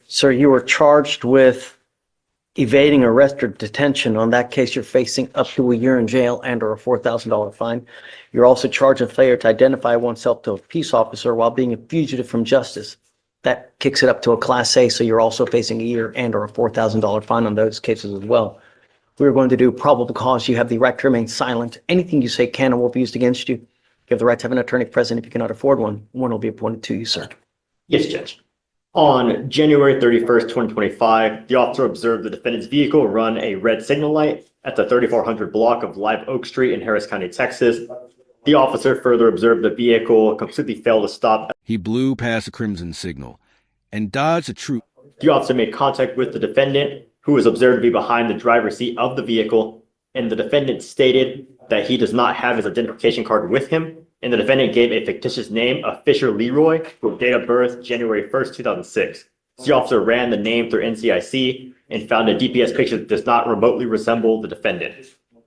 Sir, you were charged with evading arrest or detention. On that case, you're facing up to a year in jail and or a $4,000 fine. You're also charged with failure to identify oneself to a peace officer while being a fugitive from justice. That kicks it up to a Class A, so you're also facing a year and or a $4,000 fine on those cases as well. We're going to do probable cause. You have the right to remain silent. Anything you say can and will be used against you. You have the right to have an attorney present. If you cannot afford one, one will be appointed to you, sir. Yes, Judge. On January 31st, 2025, the officer observed the defendant's vehicle run a red signal light at the 3400 block of Live Oak Street in Harris County, Texas. The officer further observed the vehicle completely failed to stop. He blew past a crimson signal and dodged a troop. The officer made contact with the defendant, who was observed to be behind the driver's seat of the vehicle, and the defendant stated that he does not have his identification card with him, and the defendant gave a fictitious name of Fisher Leroy, with date of birth January 1st, 2006. The officer ran the name through NCIC and found a DPS picture that does not remotely resemble the defendant.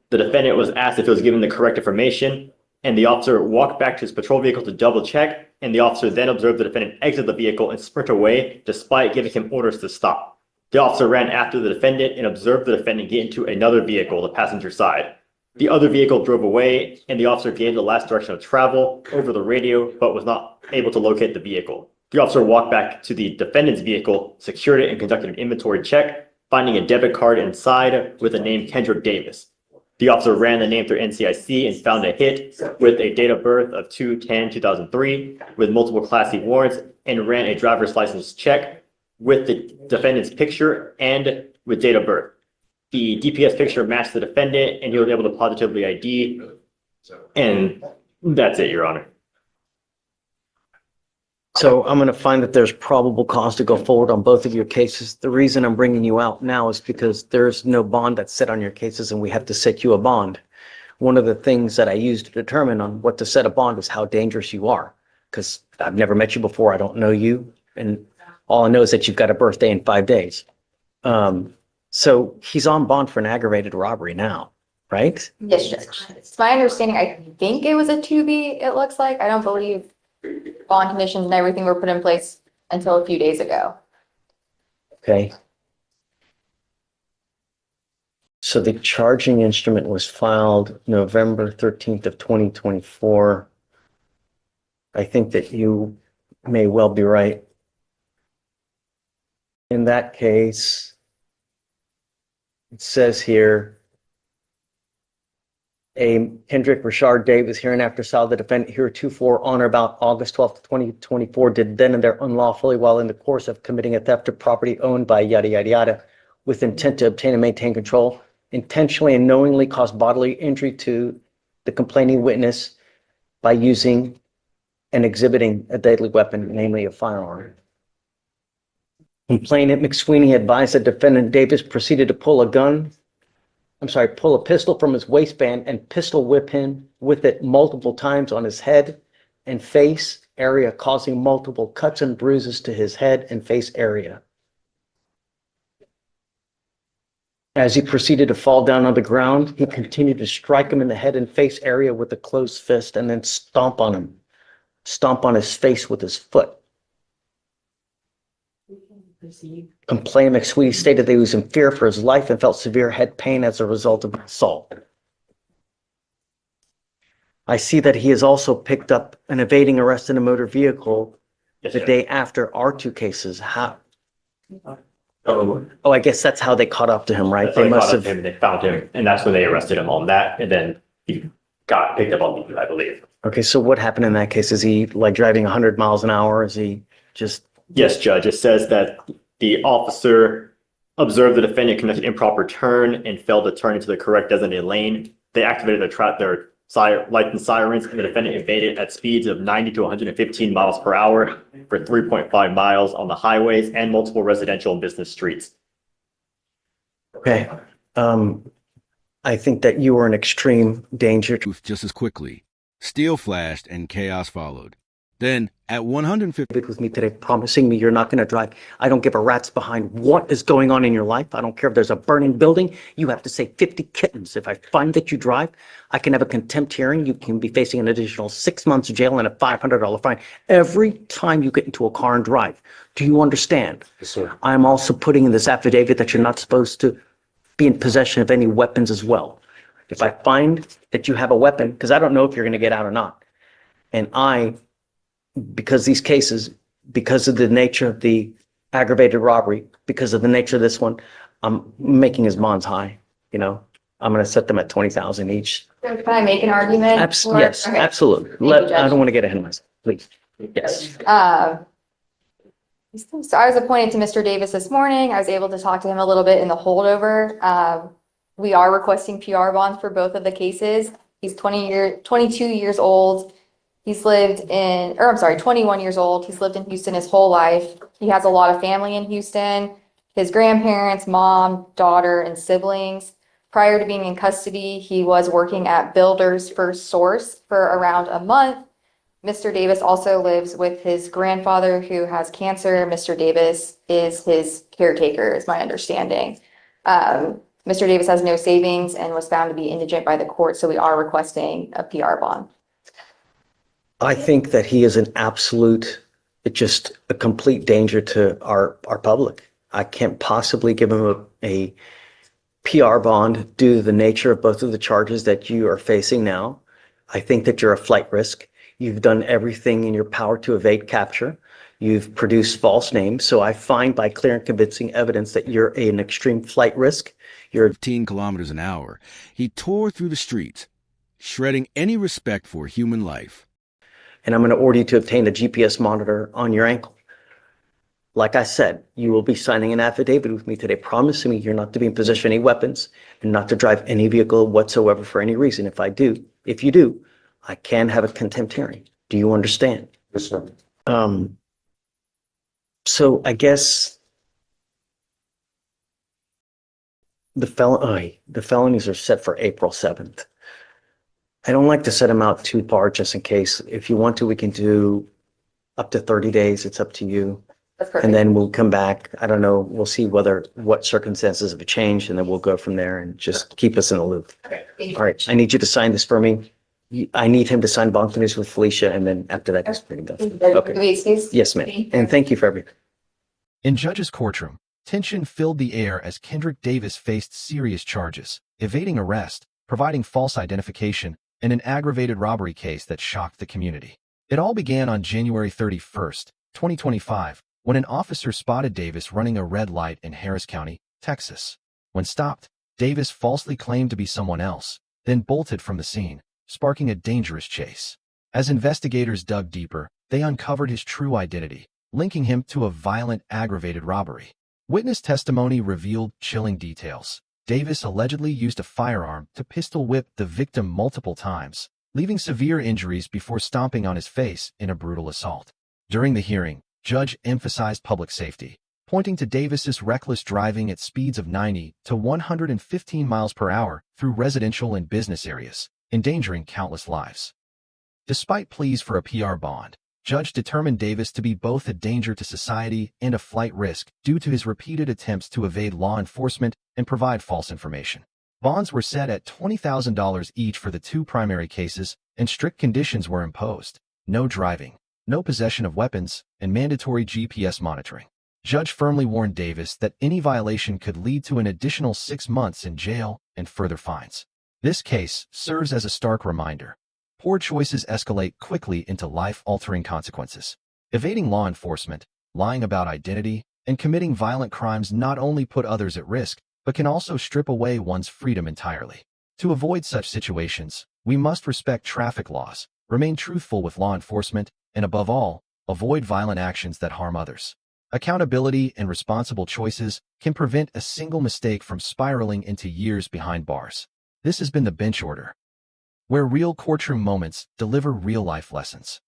The defendant was asked if he was given the correct information, and the officer walked back to his patrol vehicle to double check, and the officer then observed the defendant exit the vehicle and sprint away despite giving him orders to stop. The officer ran after the defendant and observed the defendant get into another vehicle, the passenger side. The other vehicle drove away, and the officer gave the last direction of travel over the radio, but was not able to locate the vehicle. The officer walked back to the defendant's vehicle, secured it, and conducted an inventory check, finding a debit card inside with the name Kendrick Davis. The officer ran the name through NCIC and found a hit with a date of birth of 2/10/2003 with multiple Class C warrants, and ran a driver's license check with the defendant's picture and with date of birth. The DPS picture matched the defendant, and he was able to positively ID. And that's it, Your Honor. So I'm going to find that there's probable cause to go forward on both of your cases. The reason I'm bringing you out now is because there's no bond that's set on your cases, and we have to set you a bond. One of the things that I use to determine on what to set a bond is how dangerous you are, because I've never met you before. I don't know you. And all I know is that you've got a birthday in 5 days. So he's on bond for an aggravated robbery now, right? Yes, Judge. It's my understanding, I think it was a 2B, it looks like. I don't believe bond conditions and everything were put in place until a few days ago. Okay. So the charging instrument was filed November 13th of 2024. I think that you may well be right. In that case, it says here, a Kendrick Richard Davis hereinafter styled the defendant heretofore on or about August 12th, 2024, did then and there unlawfully while in the course of committing a theft of property owned by yada, yada, yada, with intent to obtain and maintain control, intentionally and knowingly cause bodily injury to the complaining witness by using and exhibiting a deadly weapon, namely a firearm. Complainant McSweeney advised that defendant Davis proceeded to pull a pistol from his waistband and pistol whip him with it multiple times on his head and face area, causing multiple cuts and bruises to his head and face area. As he proceeded to fall down on the ground, he continued to strike him in the head and face area with a closed fist and then stomp on his face with his foot. Complainant McSweeney stated that he was in fear for his life and felt severe head pain as a result of the assault. I see that he has also picked up an evading arrest in a motor vehicle the day after our two cases. How? Oh, I guess that's how they caught up to him, right? They must have him. They found him, and that's when they arrested him on that, and then he got picked up on, I believe. Okay, so what happened in that case? Is he like driving 100 miles an hour? Is he just? Yes, Judge. It says that the officer observed the defendant conduct an improper turn and failed to turn into the correct designated lane. They activated their lights and sirens, and the defendant evaded at speeds of 90 to 115 miles per hour for 3.5 miles on the highways and multiple residential and business streets. Okay. I think that you were in extreme danger. Just as quickly, steel flashed and chaos followed. Then, at 150, With me today, promising me you're not going to drive. I don't give a rat's behind what is going on in your life. I don't care if there's a burning building. You have to say 50 kittens. If I find that you drive, I can have a contempt hearing. You can be facing an additional 6 months jail and a $500 fine every time you get into a car and drive. Do you understand? Yes, sir. I'm also putting in this affidavit that you're not supposed to be in possession of any weapons as well. If I find that you have a weapon, because I don't know if you're going to get out or not, and because these cases, because of the nature of the aggravated robbery, because of the nature of this one, I'm making his bonds high, you know? I'm going to set them at 20,000 each. So can I make an argument? Yes, Okay. absolutely. you, I Judge. don't want to get ahead of myself, please. Yes. So I was appointed to Mr. Davis this morning. I was able to talk to him a little bit in the holdover. We are requesting PR bonds for both of the cases. He's 22 years old. He's lived in, or I'm sorry, 21 years old. He's lived in Houston his whole life. He has a lot of family in Houston, his grandparents, mom, daughter, and siblings. Prior to being in custody, he was working at Builders First Source for around a month. Mr. Davis also lives with his grandfather who has cancer. Mr. Davis is his caretaker, is my understanding. Mr. Davis has no savings and was found to be indigent by the court, so we are requesting a PR bond. I think that he is an absolute, just a complete danger to our public. I can't possibly give him a PR bond due to the nature of both of the charges that you are facing now. I think that you're a flight risk. You've done everything in your power to evade capture. You've produced false names. So I find by clear and convincing evidence that you're an extreme flight risk. You're 15 kilometers an hour, he tore through the streets, shredding any respect for human life. and I'm going to order you to obtain a GPS monitor on your ankle. Like I said, you will be signing an affidavit with me today, promising me you're not to be in possession of any weapons and not to drive any vehicle whatsoever for any reason. If you do, I can have a contempt hearing. Do you understand? Yes, sir. So I guess the felonies are set for April 7th. I don't like to set them out too far just in case. If you want to, we can do up to 30 days. It's up to you. That's perfect. And then we'll come back. I don't know. We'll see what circumstances have changed, and then we'll go from there and just keep us in the loop. Okay, thank you. All right. I need you to sign this for me. I need him to sign bond finish with Fleischer, and then after that, it's pretty done. Okay. Can we excuse? Yes, ma'am. And thank you for everything. In Judge's courtroom, tension filled the air as Kendrick Davis faced serious charges, evading arrest, providing false identification, and an aggravated robbery case that shocked the community. It all began on January 31st, 2025, when an officer spotted Davis running a red light in Harris County, Texas. When stopped, Davis falsely claimed to be someone else, then bolted from the scene, sparking a dangerous chase. As investigators dug deeper, they uncovered his true identity, linking him to a violent, aggravated robbery. Witness testimony revealed chilling details. Davis allegedly used a firearm to pistol whip the victim multiple times, leaving severe injuries before stomping on his face in a brutal assault. During the hearing, Judge emphasized public safety, pointing to Davis's reckless driving at speeds of 90 to 115 miles per hour through residential and business areas, endangering countless lives. Despite pleas for a PR bond, Judge determined Davis to be both a danger to society and a flight risk due to his repeated attempts to evade law enforcement and provide false information. Bonds were set at $20,000 each for the two primary cases, and strict conditions were imposed: no driving, no possession of weapons, and mandatory GPS monitoring. Judge firmly warned Davis that any violation could lead to an additional 6 months in jail and further fines. This case serves as a stark reminder. Poor choices escalate quickly into life-altering consequences. Evading law enforcement, lying about identity, and committing violent crimes not only put others at risk, but can also strip away one's freedom entirely. To avoid such situations, we must respect traffic laws, remain truthful with law enforcement, and above all, avoid violent actions that harm others. Accountability and responsible choices can prevent a single mistake from spiraling into years behind bars. This has been the Bench Order, where real courtroom moments deliver real-life lessons.